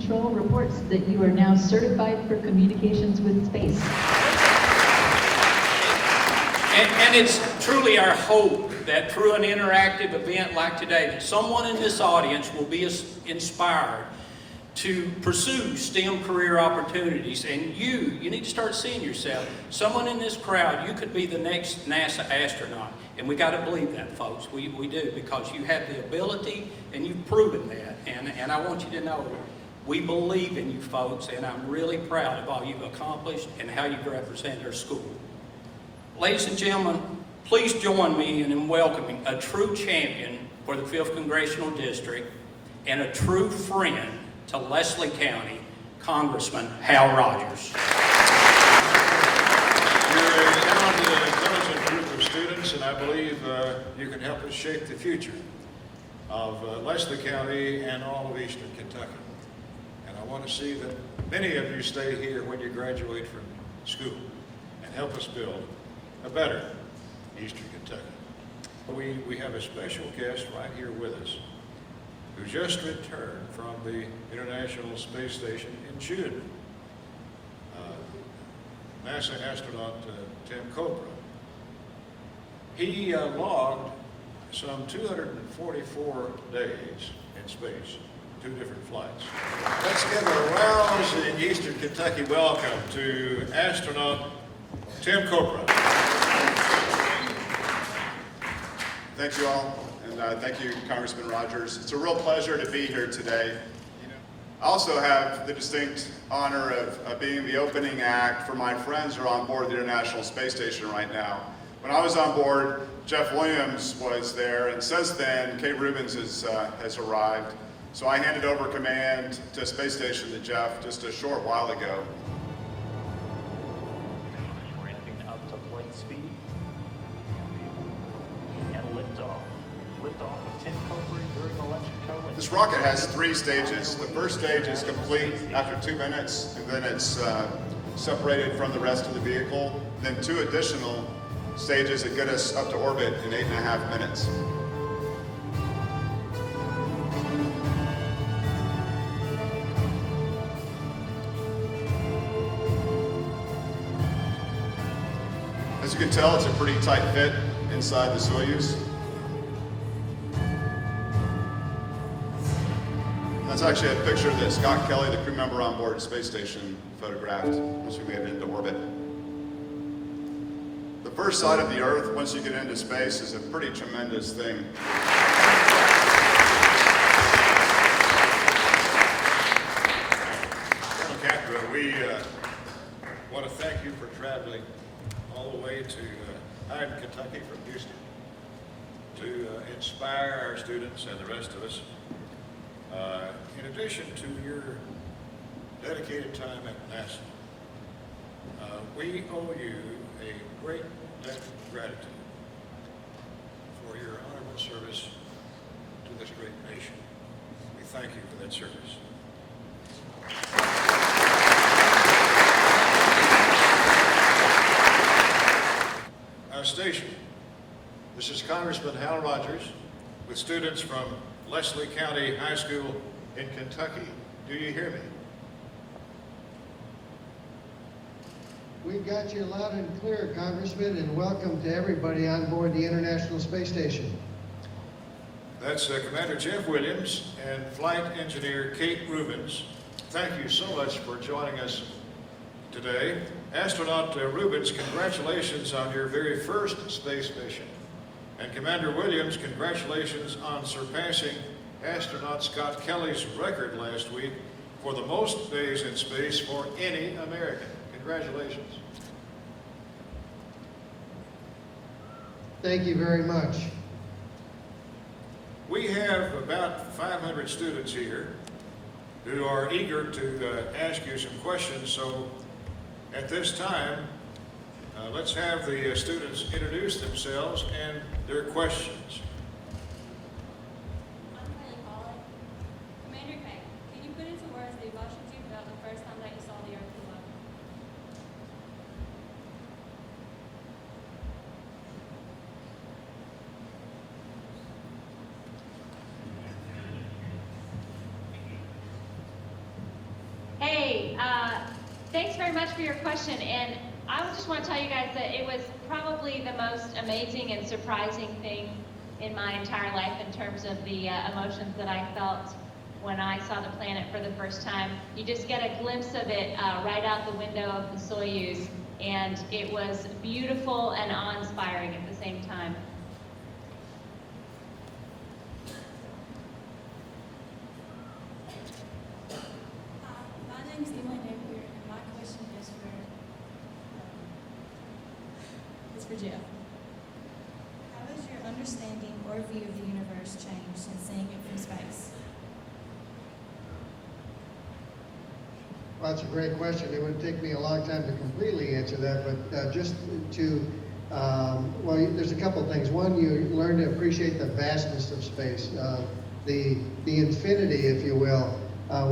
Control reports that you are now certified for communications with space. And it's truly our hope that through an interactive event like today, that someone in this audience will be inspired to pursue STEM career opportunities. And you need to start seeing yourself. Someone in this crowd, you could be the next NASA astronaut. And we got to believe that, folks. We do, because you have the ability and you've proven that. And I want you to know we believe in you, folks, and I'm really proud of all you've accomplished and how you've represented our school. Ladies and gentlemen, please join me in welcoming a true champion for the 5th Congressional District and a true friend to Leslie County, Congressman Hal Rogers. You're a talented and intelligent group of students, and I believe you can help us shape the future of Leslie County and all of Eastern Kentucky. And I want to see that many of you stay here when you graduate from school and help us build a better Eastern Kentucky. We have a special guest right here with us who just returned from the International Space Station in June. NASA astronaut Tim Copra. He logged some 244 days in space, 2 different flights. Let's give a rousing Eastern Kentucky welcome to astronaut Tim Copra. Thank you all, and thank you, Congressman Rogers. It's a real pleasure to be here today. I also have the distinct honor of being the opening act for my friends who are on board the International Space Station right now. When I was on board, Jeff Williams was there, and since then, Kate Rubins has arrived. So I handed over command to Space Station to Jeff just a short while ago. Ramping up to flight speed. And liftoff. Liftoff of Tim Copra during electric. This rocket has 3 stages. The first stage is complete after 2 minutes, and then it's separated from the rest of the vehicle. Then 2 additional stages that get us up to orbit in 8.5 minutes. As you can tell, it's a pretty tight fit inside the Soyuz. That's actually a picture that Scott Kelly, the crew member on board Space Station, photographed once we made it into orbit. The first sight of the Earth, once you get into space, is a pretty tremendous thing. Colonel Capra, we want to thank you for traveling all the way to Hyden, Kentucky from Houston to inspire our students and the rest of us. In addition to your dedicated time at NASA, we owe you a great debt of gratitude for your honorable service to this great nation. We thank you for that service. Our station. This is Congressman Hal Rogers with students from Leslie County High School in Kentucky. Do you hear me? We've got you loud and clear, Congressman, and welcome to everybody on board the International Space Station. That's Commander Jeff Williams and Flight Engineer Kate Rubins. Thank you so much for joining us today. Astronaut Rubins, congratulations on your very first space mission. And Commander Williams, congratulations on surpassing astronaut Scott Kelly's record last week for the most days in space for any American. Congratulations. Thank you very much. We have about 500 students here who are eager to ask you some questions. So at this time, let's have the students introduce themselves and their questions. Commander Kang, can you put into words the emotions you felt the first time that you saw the Earth below? Thanks very much for your question, and I just want to tell you guys that it was probably the most amazing and surprising thing in my entire life in terms of the emotions that I felt when I saw the planet for the first time. You just get a glimpse of it right out the window of the Soyuz, and it was beautiful and awe-inspiring at the same time. My name is Emily Napier, and my question is for Jeff. How has your understanding or view of the universe changed since seeing it from space? Well, that's a great question. It would take me a long time to completely answer that, but just to, well, there's a couple things. One, you learn to appreciate the vastness of space, the infinity, if you will,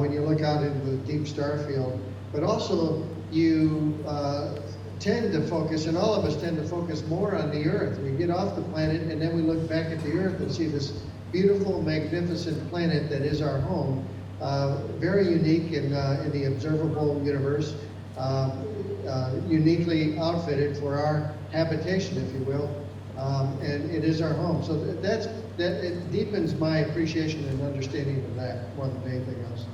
when you look out into the deep star field. But also, you tend to focus, and all of us tend to focus more on the Earth. We get off the planet, and then we look back at the Earth and see this beautiful, magnificent planet that is our home. Very unique in the observable universe, uniquely outfitted for our habitation, if you will, and it is our home. So it deepens my appreciation and understanding of that more than anything else.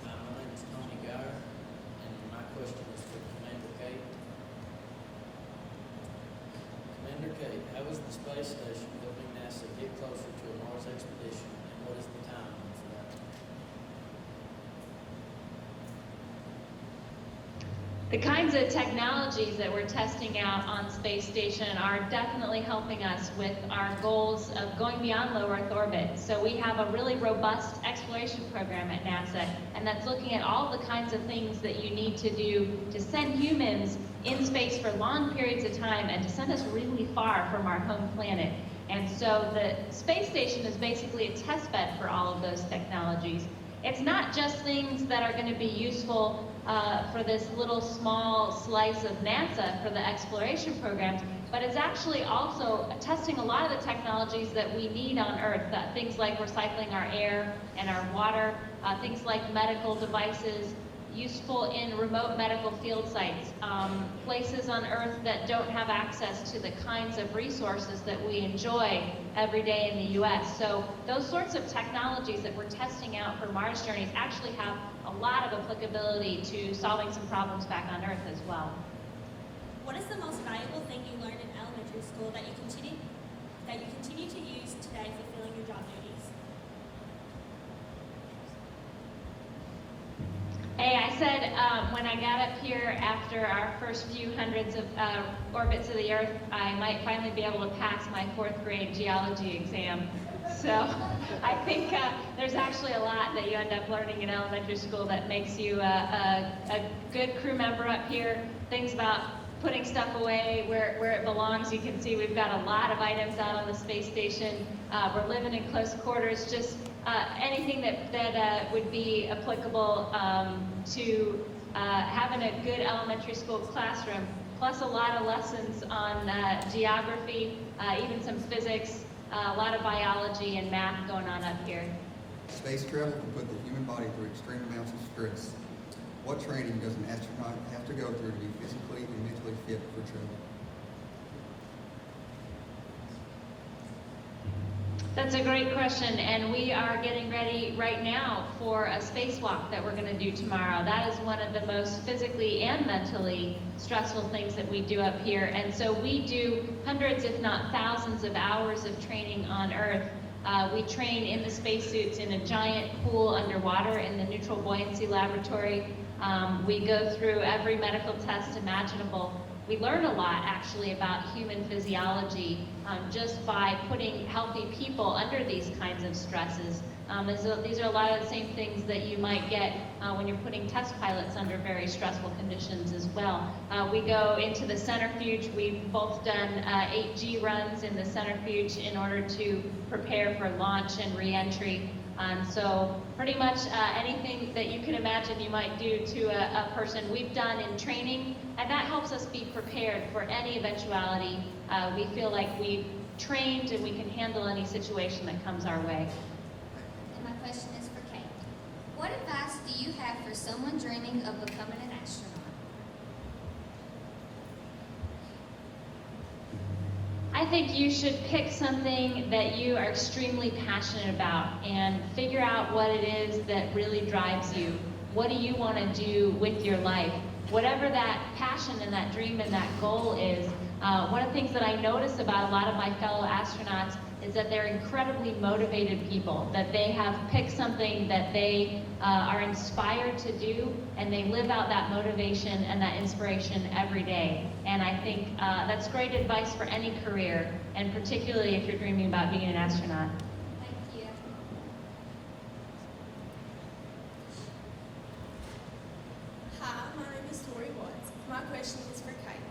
My name is Tony Geyer, and my question is for Commander Kate. Commander Kate, how is the space station helping NASA get closer to a Mars expedition, and what is the timeline for that? The kinds of technologies that we're testing out on space station are definitely helping us with our goals of going beyond low Earth orbit. So we have a really robust exploration program at NASA, and that's looking at all the kinds of things that you need to do to send humans in space for long periods of time and to send us really far from our home planet. And so the space station is basically a test bed for all of those technologies. It's not just things that are going to be useful for this little small slice of NASA for the exploration programs, but it's actually also testing a lot of the technologies that we need on Earth, things like recycling our air and our water, things like medical devices, useful in remote medical field sites, places on Earth that don't have access to the kinds of resources that we enjoy every day in the U.S. So those sorts of technologies that we're testing out for Mars journeys actually have a lot of applicability to solving some problems back on Earth as well. What is the most valuable thing you learned in elementary school that you continue to use today fulfilling your job duties? Hey, I said when I got up here after our first few hundreds of orbits of the Earth, I might finally be able to pass my 4th grade geology exam. So I think there's actually a lot that you end up learning in elementary school that makes you a good crew member up here. Things about putting stuff away where it belongs. You can see we've got a lot of items out on the space station. We're living in close quarters. Just anything that would be applicable to having a good elementary school classroom, plus a lot of lessons on geography, even some physics, a lot of biology and math going on up here. Space travel can put the human body through extreme amounts of stress. What training does an astronaut have to go through to be physically and mentally fit for travel? That's a great question, and we are getting ready right now for a spacewalk that we're going to do tomorrow. That is one of the most physically and mentally stressful things that we do up here, and so we do hundreds, if not thousands, of hours of training on Earth. We train in the spacesuits in a giant pool underwater in the neutral buoyancy laboratory. We go through every medical test imaginable. We learn a lot, actually, about human physiology just by putting healthy people under these kinds of stresses. These are a lot of the same things that you might get when you're putting test pilots under very stressful conditions as well. We go into the centrifuge. We've both done 8G runs in the centrifuge in order to prepare for launch and re-entry. So pretty much anything that you can imagine you might do to a person we've done in training, and that helps us be prepared for any eventuality. We feel like we've trained and we can handle any situation that comes our way. And my question is for Kate. What advice do you have for someone dreaming of becoming an astronaut? I think you should pick something that you are extremely passionate about and figure out what it is that really drives you. What do you want to do with your life? Whatever that passion and that dream and that goal is, one of the things that I notice about a lot of my fellow astronauts is that they're incredibly motivated people, that they have picked something that they are inspired to do, and they live out that motivation and that inspiration every day. And I think that's great advice for any career, and particularly if you're dreaming about being an astronaut. Thank you. Hi, my name is Tori Watts. My question is for Kate.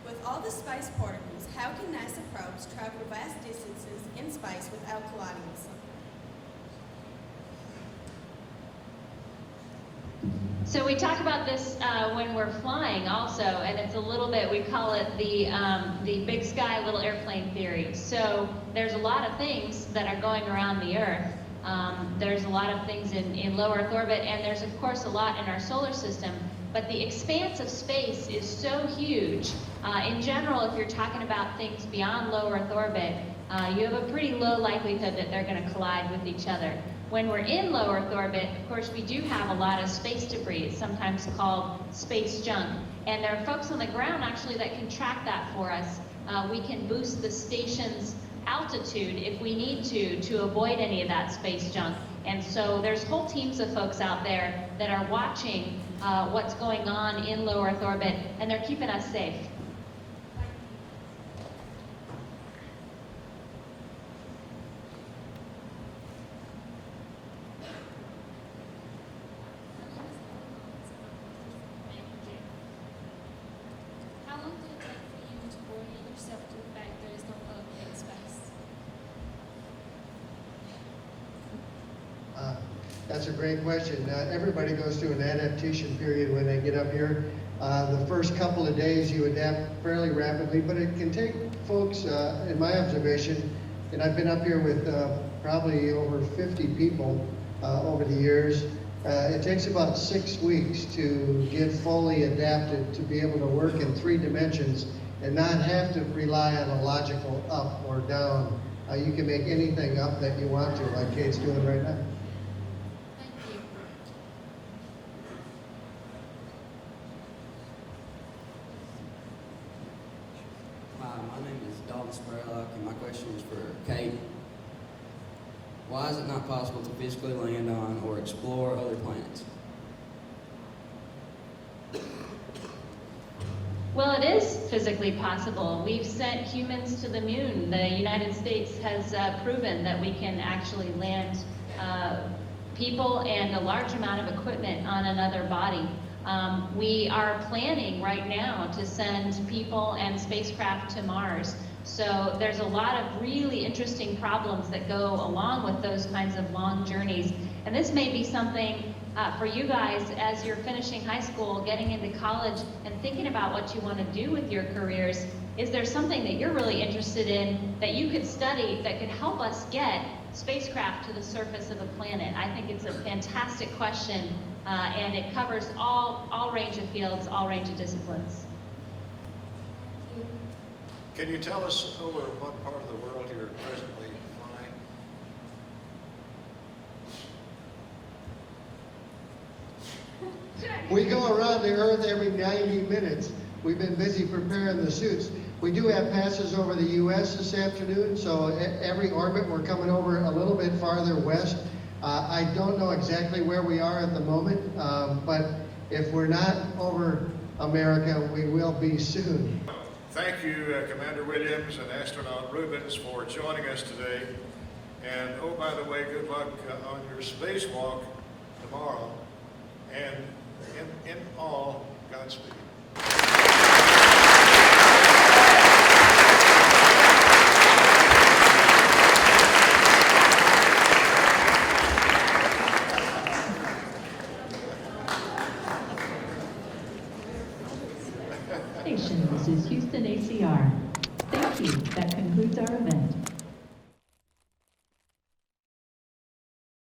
With all the space particles, how can NASA probes travel vast distances in space without colliding with something? So we talk about this when we're flying also, and it's a little bit, we call it the big sky, little airplane theory. So there's a lot of things that are going around the Earth. There's a lot of things in low Earth orbit, and there's of course a lot in our solar system. But the expanse of space is so huge. In general, if you're talking about things beyond low Earth orbit, you have a pretty low likelihood that they're going to collide with each other. When we're in low Earth orbit, of course, we do have a lot of space debris, sometimes called space junk. And there are folks on the ground actually that can track that for us. We can boost the station's altitude if we need to avoid any of that space junk. And so there's whole teams of folks out there that are watching what's going on in low Earth orbit, and they're keeping us safe. How long did it take for you to orient yourself to the fact there is no love in space? That's a great question. Everybody goes through an adaptation period when they get up here. The first couple of days you adapt fairly rapidly, but it can take folks, in my observation, and I've been up here with probably over 50 people over the years, it takes about 6 weeks to get fully adapted to be able to work in 3 dimensions and not have to rely on a logical up or down. You can make anything up that you want to, like Kate's doing right now. Thank you. Hi, my name is Dalton Spraylock, and my question is for Kate. Why is it not possible to physically land on or explore other planets? Well, it is physically possible. We've sent humans to the moon. The United States has proven that we can actually land people and a large amount of equipment on another body. We are planning right now to send people and spacecraft to Mars. So there's a lot of really interesting problems that go along with those kinds of long journeys. And this may be something for you guys as you're finishing high school, getting into college, and thinking about what you want to do with your careers. Is there something that you're really interested in that you could study that could help us get spacecraft to the surface of a planet? I think it's a fantastic question, and it covers all range of fields, all range of disciplines. Can you tell us over what part of the world you're presently flying? We go around the Earth every 90 minutes. We've been busy preparing the suits. We do have passes over the U.S. this afternoon, so every orbit we're coming over a little bit farther west. I don't know exactly where we are at the moment, but if we're not over America, we will be soon. Thank you, Commander Williams and astronaut Rubins, for joining us today. And oh, by the way, good luck on your spacewalk tomorrow. And in all, Godspeed.